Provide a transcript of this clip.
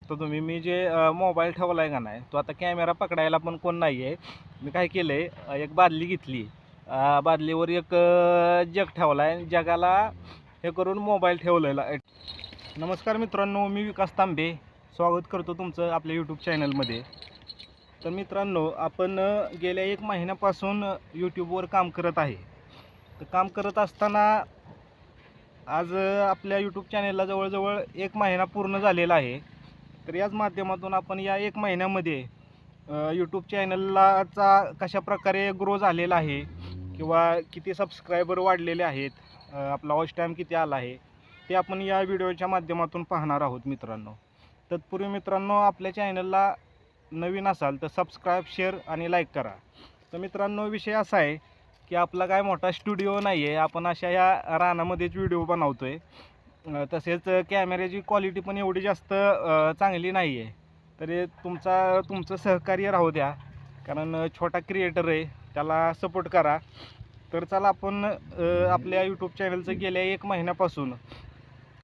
तर तुम्ही मी जे मोबाईल ठेवला आहे का नाही, तो आता कॅमेरा पकडायला पण कोण नाही आहे. मी काय केलं आहे, एक बादली घेतली. बादलीवर एक जग ठेवला आहे. जगाला हे करून मोबाईल ठेवलेला आहे. नमस्कार मित्रांनो, मी विकास तांबे स्वागत करतो तुमचं आपल्या यूट्यूब चॅनलमध्ये. तर मित्रांनो, आपण गेल्या 1 महिन्यापासून यूट्यूबवर काम करत आहे. तर काम करत असताना आज आपल्या यूट्यूब चॅनलला जवळजवळ 1 महिना पूर्ण झालेला आहे. तर याच माध्यमातून आपण या 1 महिन्यामध्ये यूट्यूब चॅनललाचा कशाप्रकारे ग्रो झालेला आहे किंवा किती सबस्क्रायबर वाढलेले आहेत, आपला वॉच टाईम किती आला आहे, ते आपण या व्हिडिओच्या माध्यमातून पाहणार आहोत मित्रांनो. तत्पूर्वी मित्रांनो, आपल्या चॅनलला नवीन असाल तर सबस्क्राईब, शेअर आणि लाईक करा. तर मित्रांनो, विषय असा आहे की आपला काय मोठा स्टुडिओ नाही आहे. आपण अशा या रानामध्येच व्हिडिओ बनवतो आहे. तसेच कॅमेऱ्याची क्वालिटी पण एवढी जास्त चांगली नाही आहे. तरी तुमचं सहकार्य राहू द्या, कारण छोटा क्रिएटर आहे, त्याला सपोर्ट करा. तर चला आपण आपल्या यूट्यूब चॅनलचं गेल्या 1 महिन्यापासून